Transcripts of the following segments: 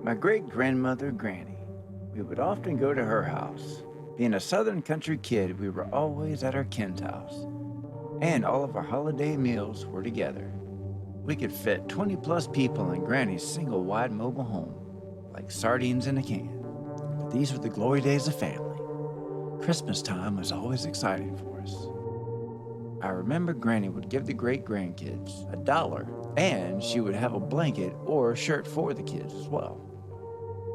My great-grandmother, Granny. We would often go to her house. Being a southern country kid, we were always at our kin's house, and all of our holiday meals were together. We could fit 20 plus people in Granny's single wide mobile home, like sardines in a can. But these were the glory days of family. Christmas time was always exciting for us. I remember Granny would give the great-grandkids $1, and she would have a blanket or a shirt for the kids as well,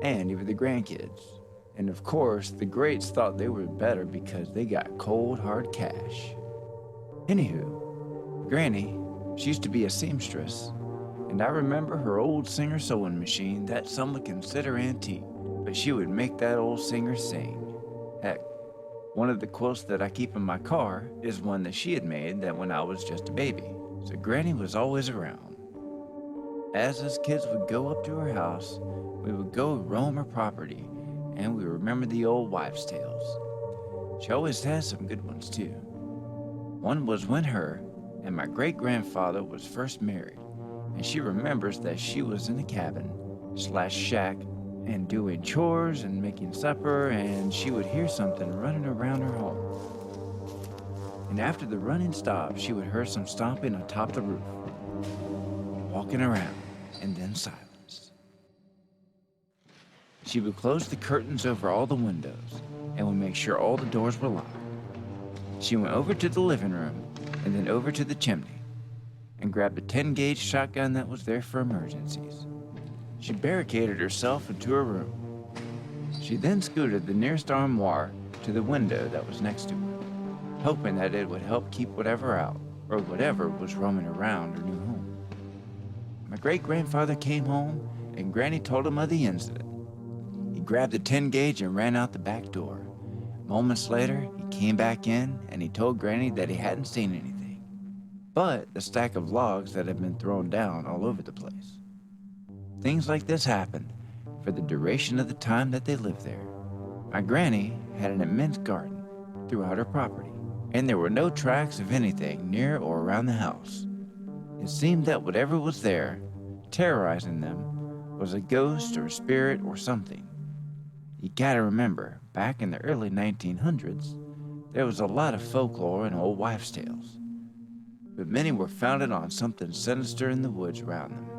and even the grandkids. And of course, the greats thought they were better because they got cold, hard cash. Anywho, Granny, she used to be a seamstress, and I remember her old Singer sewing machine that some would consider antique, but she would make that old Singer sing. Heck, one of the quilts that I keep in my car is one that she had made that when I was just a baby, so Granny was always around. As us kids would go up to her house, we would go roam her property, and we remember the old wives' tales. She always had some good ones too. One was when her and my great-grandfather was first married, and she remembers that she was in the cabin/shack and doing chores and making supper, and she would hear something running around her home. And after the running stopped, she would hear some stomping on top of the roof, walking around, and then silence. She would close the curtains over all the windows and would make sure all the doors were locked. She went over to the living room and then over to the chimney and grabbed a 10-gauge shotgun that was there for emergencies. She barricaded herself into her room. She then scooted the nearest armoire to the window that was next to her, hoping that it would help keep whatever out, or whatever was roaming around her new home. My great-grandfather came home, and Granny told him of the incident. He grabbed the 10-gauge and ran out the back door. Moments later, he came back in, and he told Granny that he hadn't seen anything, but the stack of logs that had been thrown down all over the place. Things like this happened for the duration of the time that they lived there. My Granny had an immense garden throughout her property, and there were no tracks of anything near or around the house. It seemed that whatever was there, terrorizing them, was a ghost or a spirit or something. You gotta remember, back in the early 1900s, there was a lot of folklore and old wives' tales, but many were founded on something sinister in the woods around them.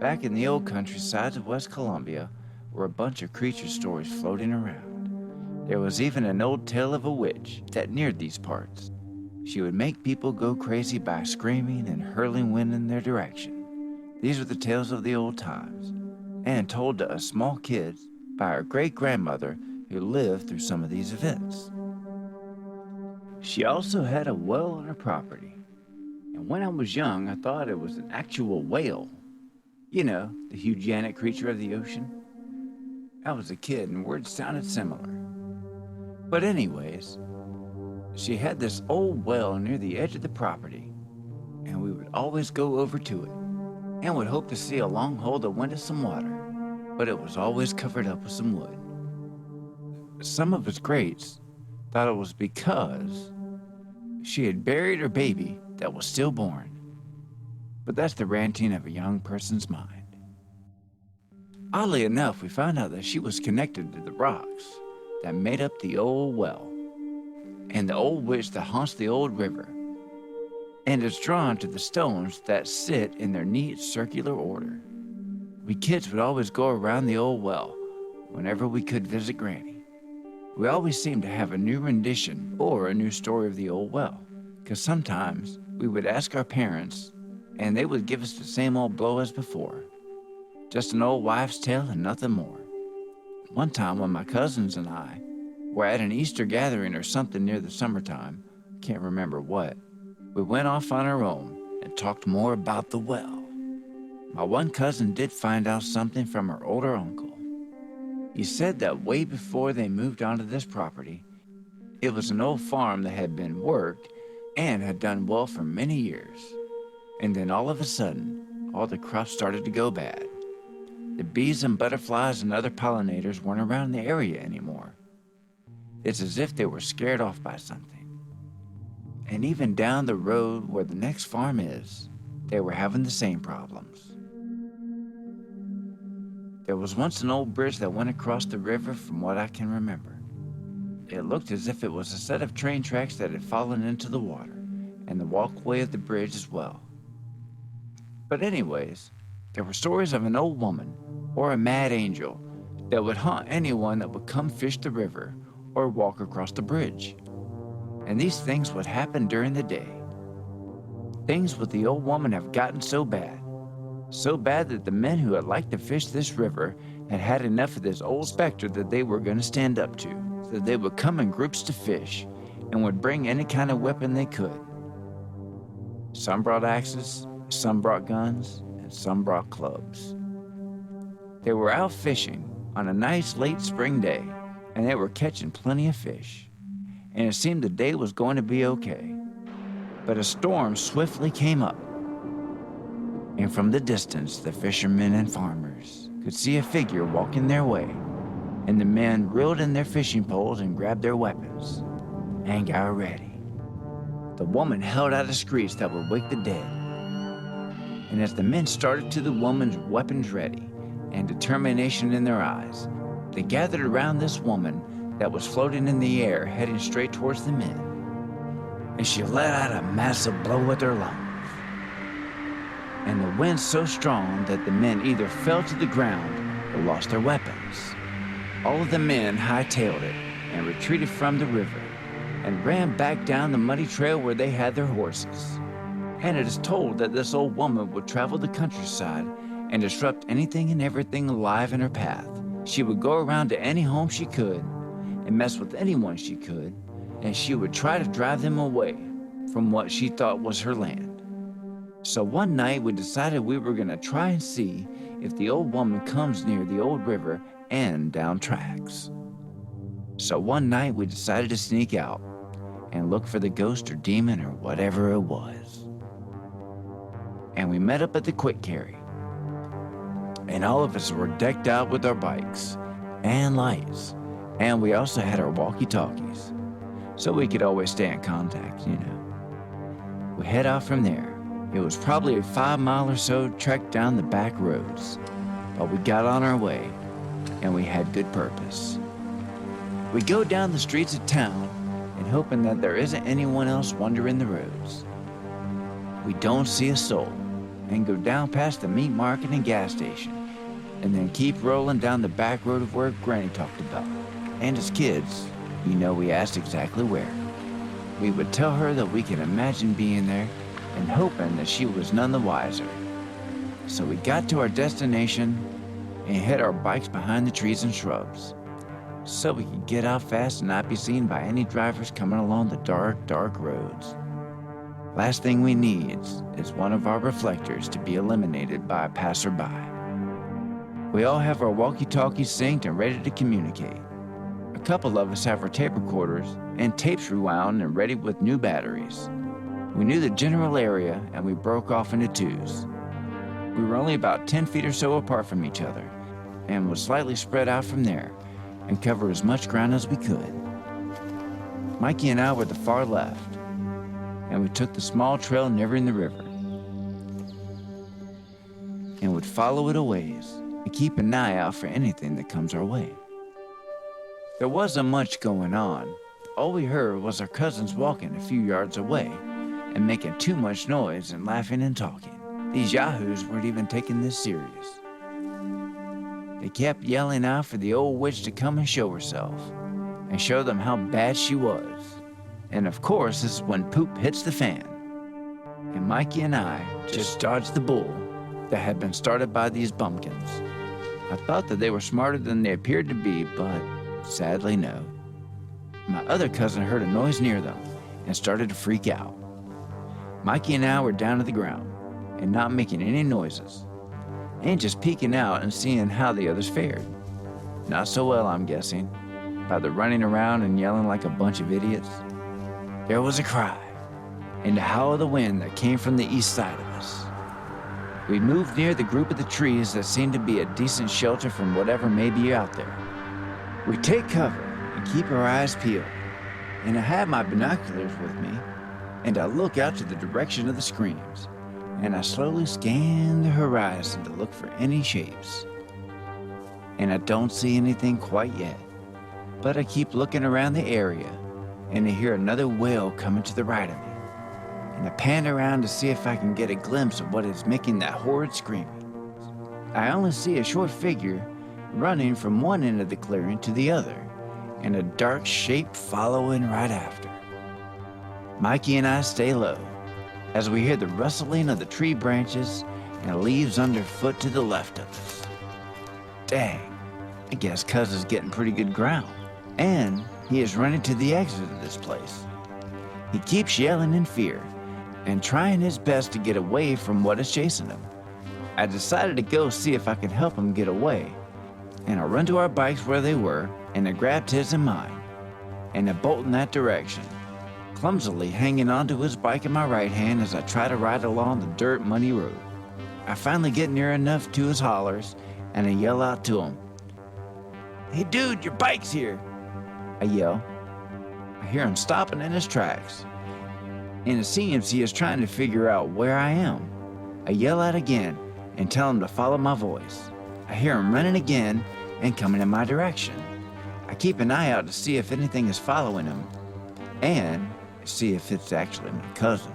Back in the old countrysides of West Columbia were a bunch of creature stories floating around. There was even an old tale of a witch that neared these parts. She would make people go crazy by screaming and hurling wind in their direction. These were the tales of the old times, and told to us small kids by our great-grandmother who lived through some of these events. She also had a well on her property, and when I was young, I thought it was an actual whale. You know, the huge giant creature of the ocean. I was a kid and words sounded similar. But anyways, she had this old well near the edge of the property, and we would always go over to it and would hope to see a long hole that went to some water, but it was always covered up with some wood. Some of us greats thought it was because she had buried her baby that was stillborn. But that's the ranting of a young person's mind. Oddly enough, we found out that she was connected to the rocks that made up the old well, and the old witch that haunts the old river, and is drawn to the stones that sit in their neat circular order. We kids would always go around the old well whenever we could visit Granny. We always seemed to have a new rendition or a new story of the old well, because sometimes we would ask our parents and they would give us the same old blow as before. Just an old wives' tale and nothing more. One time when my cousins and I were at an Easter gathering or something near the summertime, can't remember what, we went off on our own and talked more about the well. My one cousin did find out something from her older uncle. He said that way before they moved onto this property, it was an old farm that had been worked and had done well for many years. And then all of a sudden, all the crops started to go bad. The bees and butterflies and other pollinators weren't around the area anymore. It's as if they were scared off by something. And even down the road where the next farm is, they were having the same problems. There was once an old bridge that went across the river from what I can remember. It looked as if it was a set of train tracks that had fallen into the water, and the walkway of the bridge as well. But anyways, there were stories of an old woman, or a mad angel, that would haunt anyone that would come fish the river or walk across the bridge. And these things would happen during the day. Things with the old woman have gotten so bad that the men who had liked to fish this river had had enough of this old specter that they were going to stand up to, so they would come in groups to fish and would bring any kind of weapon they could. Some brought axes, some brought guns, and some brought clubs. They were out fishing on a nice late spring day, and they were catching plenty of fish, and it seemed the day was going to be okay. But a storm swiftly came up, and from the distance the fishermen and farmers could see a figure walking their way, and the men reeled in their fishing poles and grabbed their weapons and got ready. The woman held out a screech that would wake the dead, and as the men started to the woman's weapons ready and determination in their eyes, they gathered around this woman that was floating in the air heading straight towards the men, and she let out a massive blow with her lungs. And the wind so strong that the men either fell to the ground or lost their weapons. All of the men hightailed it and retreated from the river and ran back down the muddy trail where they had their horses. And it is told that this old woman would travel the countryside and disrupt anything and everything alive in her path. She would go around to any home she could and mess with anyone she could, and she would try to drive them away from what she thought was her land. So one night we decided we were going to try and see if the old woman comes near the old river and down tracks. So one night we decided to sneak out and look for the ghost or demon or whatever it was. And we met up at the Quick Carry. And all of us were decked out with our bikes and lights. And we also had our walkie-talkies, so we could always stay in contact, We head out from there. It was probably a 5 mile or so trek down the back roads, but we got on our way, and we had good purpose. We go down the streets of town and hoping that there isn't anyone else wandering the roads. We don't see a soul, and go down past the meat market and gas station, and then keep rolling down the back road of where Granny talked about. And as kids, we asked exactly where. We would tell her that we could imagine being there and hoping that she was none the wiser. So we got to our destination and hid our bikes behind the trees and shrubs, so we could get out fast and not be seen by any drivers coming along the dark, dark roads. Last thing we need is one of our reflectors to be eliminated by a passerby. We all have our walkie-talkies synced and ready to communicate. A couple of us have our tape recorders and tapes rewound and ready with new batteries. We knew the general area and we broke off into twos. We were only about 10 feet or so apart from each other and would slightly spread out from there and cover as much ground as we could. Mikey and I were the far left, and we took the small trail nearing the river and would follow it a ways and keep an eye out for anything that comes our way. There wasn't much going on. All we heard was our cousins walking a few yards away and making too much noise and laughing and talking. These yahoos weren't even taking this serious. They kept yelling out for the old witch to come and show herself and show them how bad she was. And of course, this is when poop hits the fan. And Mikey and I just dodged the bull that had been started by these bumpkins. I thought that they were smarter than they appeared to be, but sadly no. My other cousin heard a noise near them and started to freak out. Mikey and I were down to the ground and not making any noises, and just peeking out and seeing how the others fared. Not so well, I'm guessing, by the running around and yelling like a bunch of idiots. There was a cry and the howl of the wind that came from the east side of us. We moved near the group of the trees that seemed to be a decent shelter from whatever may be out there. We take cover and keep our eyes peeled, and I have my binoculars with me, and I look out to the direction of the screams, and I slowly scan the horizon to look for any shapes. and I don't see anything quite yet. But I keep looking around the area, and I hear another wail coming to the right of me. And I pan around to see if I can get a glimpse of what is making that horrid screaming. I only see a short figure running from one end of the clearing to the other, and a dark shape following right after. Mikey and I stay low, as we hear the rustling of the tree branches and leaves underfoot to the left of us. Dang, I guess Cuz is getting pretty good ground, and he is running to the exit of this place. He keeps yelling in fear and trying his best to get away from what is chasing him. I decided to go see if I could help him get away, and I run to our bikes where they were, and I grabbed his and mine, and I bolt in that direction, clumsily hanging onto his bike in my right hand as I try to ride along the dirt, muddy road. I finally get near enough to his hollers, and I yell out to him, "Hey dude, your bike's here!" I yell. I hear him stopping in his tracks, and it seems he is trying to figure out where I am. I yell out again and tell him to follow my voice. I hear him running again and coming in my direction. I keep an eye out to see if anything is following him, and see if it's actually my cousin.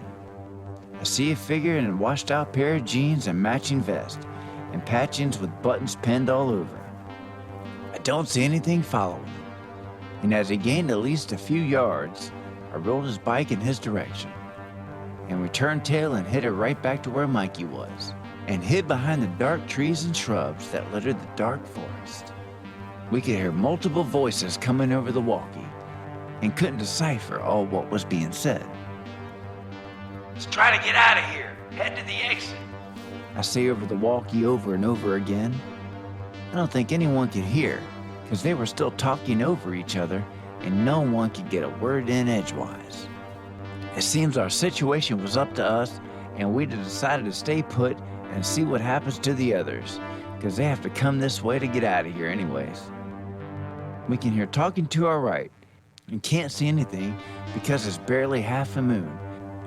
I see a figure in a washed-out pair of jeans and matching vest, and patchings with buttons pinned all over. I don't see anything following him, and as he gained at least a few yards, I rolled his bike in his direction, and we turned tail and headed right back to where Mikey was, and hid behind the dark trees and shrubs that littered the dark forest. We could hear multiple voices coming over the walkie, and couldn't decipher all what was being said. "Let's try to get out of here. Head to the exit," I say over the walkie over and over again. I don't think anyone could hear, because they were still talking over each other, and no one could get a word in edgewise. It seems our situation was up to us, and we decided to stay put and see what happens to the others, because they have to come this way to get out of here anyways. We can hear talking to our right, and can't see anything because it's barely half a moon,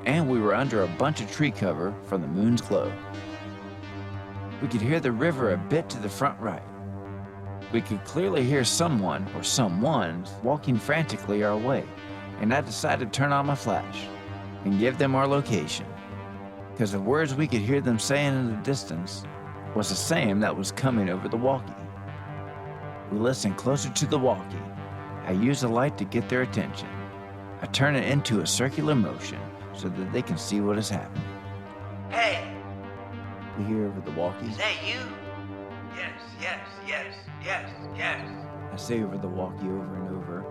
and we were under a bunch of tree cover from the moon's glow. We could hear the river a bit to the front right. We could clearly hear someone or someones walking frantically our way, and I decided to turn on my flash and give them our location, because the words we could hear them saying in the distance was the same that was coming over the walkie. We listened closer to the walkie. I use the light to get their attention. I turn it into a circular motion so that they can see what is happening. "Hey!" we hear over the walkie. "Is that you?" "Yes, yes, yes, yes, yes," I say over the walkie over and over.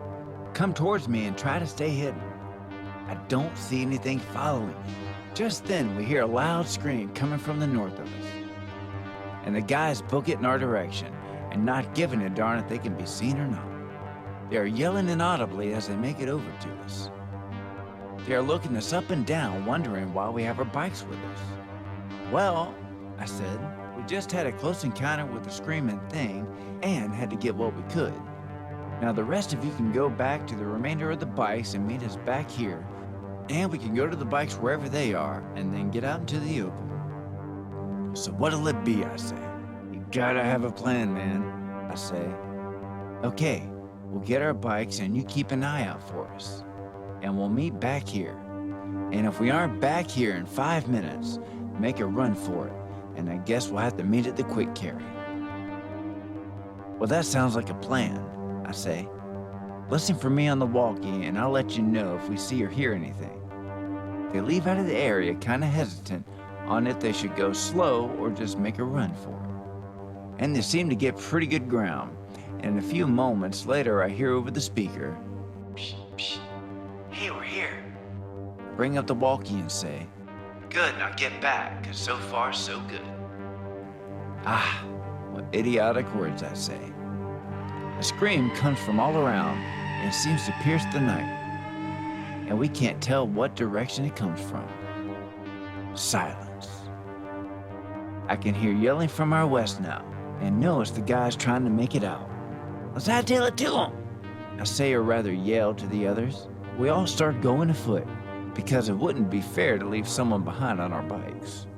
"Come towards me and try to stay hidden." I don't see anything following me. Just then we hear a loud scream coming from the north of us, and the guys book it in our direction and not giving a darn if they can be seen or not. They are yelling inaudibly as they make it over to us. They are looking us up and down, wondering why we have our bikes with us. "Well," I said, "we just had a close encounter with the screaming thing and had to get what we could. Now the rest of you can go back to the remainder of the bikes and meet us back here, and we can go to the bikes wherever they are and then get out into the open." "So what'll it be?" I say. "You gotta have a plan, man," I say. "Okay, we'll get our bikes and you keep an eye out for us, and we'll meet back here. And if we aren't back here in 5 minutes, make a run for it, and I guess we'll have to meet at the quick carry." "Well, that sounds like a plan," I say. "Listen for me on the walkie, and I'll let you know if we see or hear anything." They leave out of the area kinda hesitant on if they should go slow or just make a run for it. And they seem to get pretty good ground, and a few moments later I hear over the speaker, "Psh, psh, hey, we're here." Bring up the walkie and say, "Good, now get back, 'cause so far so good." Ah, what idiotic words I say. A scream comes from all around and seems to pierce the night, and we can't tell what direction it comes from. Silence. I can hear yelling from our west now, and know it's the guys trying to make it out. "Let's hightail it to them," I say, or rather yell to the others. We all start going afoot, because it wouldn't be fair to leave someone behind on our bikes.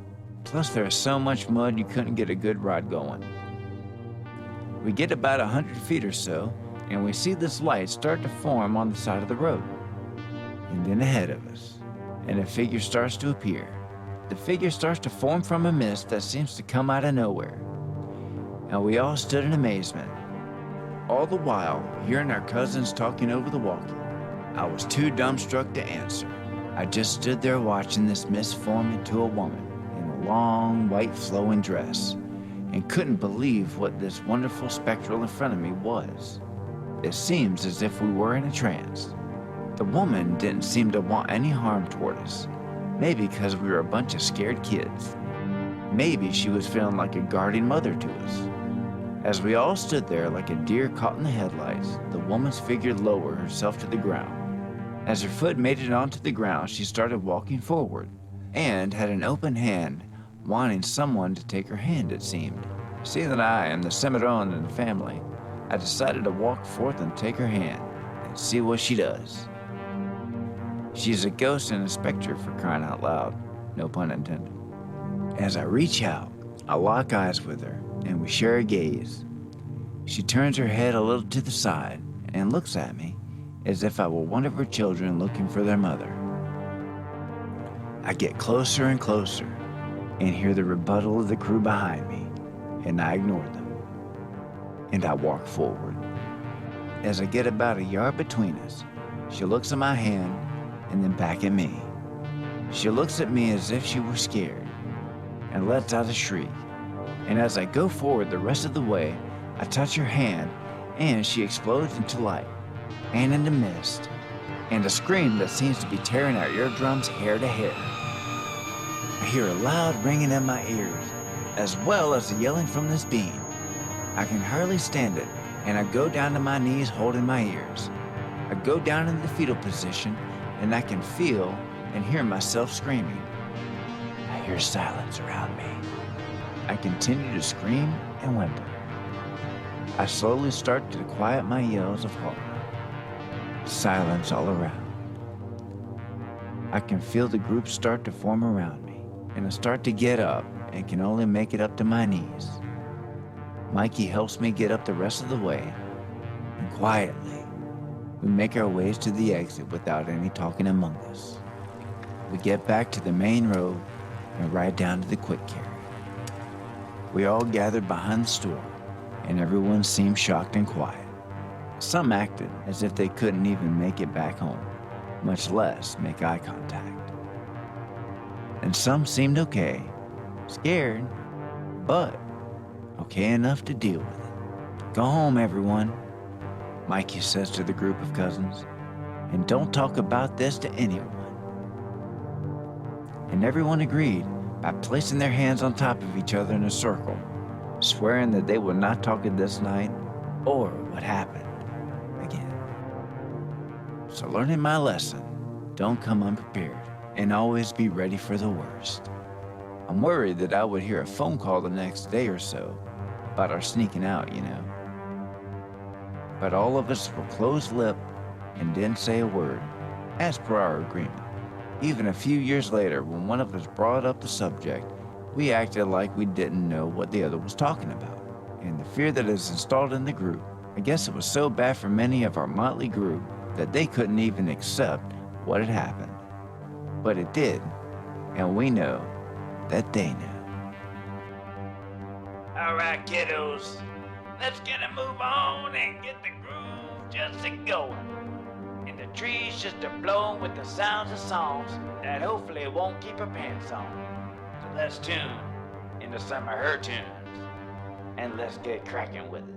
Plus there is so much mud you couldn't get a good ride going. We get about 100 feet or so, and we see this light start to form on the side of the road. And then ahead of us, and a figure starts to appear. The figure starts to form from a mist that seems to come out of nowhere. And we all stood in amazement, all the while hearing our cousins talking over the walkie. I was too dumbstruck to answer. I just stood there watching this mist form into a woman in a long, white flowing dress, and couldn't believe what this wonderful spectral in front of me was. It seems as if we were in a trance. The woman didn't seem to want any harm toward us, maybe because we were a bunch of scared kids. Maybe she was feeling like a guardian mother to us. As we all stood there like a deer caught in the headlights, the woman's figure lowered herself to the ground. As her foot made it onto the ground, she started walking forward and had an open hand, wanting someone to take her hand, it seemed. Seeing that I am the Cimarron in the family, I decided to walk forth and take her hand and see what she does. She's a ghost and a specter, for crying out loud, no pun intended. As I reach out, I lock eyes with her and we share a gaze. She turns her head a little to the side and looks at me as if I were one of her children looking for their mother. I get closer and closer and hear the rebuttal of the crew behind me, and I ignore them. And I walk forward. As I get about a yard between us, she looks at my hand and then back at me. She looks at me as if she were scared and lets out a shriek. And as I go forward the rest of the way, I touch her hand and she explodes into light and into mist and a scream that seems to be tearing our eardrums hair to hair. I hear a loud ringing in my ears as well as the yelling from this being. I can hardly stand it and I go down to my knees holding my ears. I go down in the fetal position and I can feel and hear myself screaming. I hear silence around me. I continue to scream and whimper. I slowly start to quiet my yells of horror. Silence all around. I can feel the group start to form around me, and I start to get up and can only make it up to my knees. Mikey helps me get up the rest of the way, and quietly, we make our ways to the exit without any talking among us. We get back to the main road and ride down to the quick carry. We all gathered behind the store, and everyone seemed shocked and quiet. Some acted as if they couldn't even make it back home, much less make eye contact. And some seemed okay, scared, but okay enough to deal with it. Go home, everyone, Mikey says to the group of cousins, and don't talk about this to anyone. And everyone agreed by placing their hands on top of each other in a circle, swearing that they would not talk of this night or what happened again. So learning my lesson, don't come unprepared and always be ready for the worst. I'm worried that I would hear a phone call the next day or so about our sneaking out, But all of us were closed-lipped and didn't say a word, as per our agreement. Even a few years later, when one of us brought up the subject, we acted like we didn't know what the other was talking about. And the fear that is installed in the group, I guess it was so bad for many of our motley group that they couldn't even accept what had happened. But it did, and we know that they knew. All right, kiddos, let's get a move on and get the groove just a-going. And the trees just a-blowing with the sounds of songs that hopefully won't keep her pants on. So let's tune into some of her tunes, and let's get cracking with it.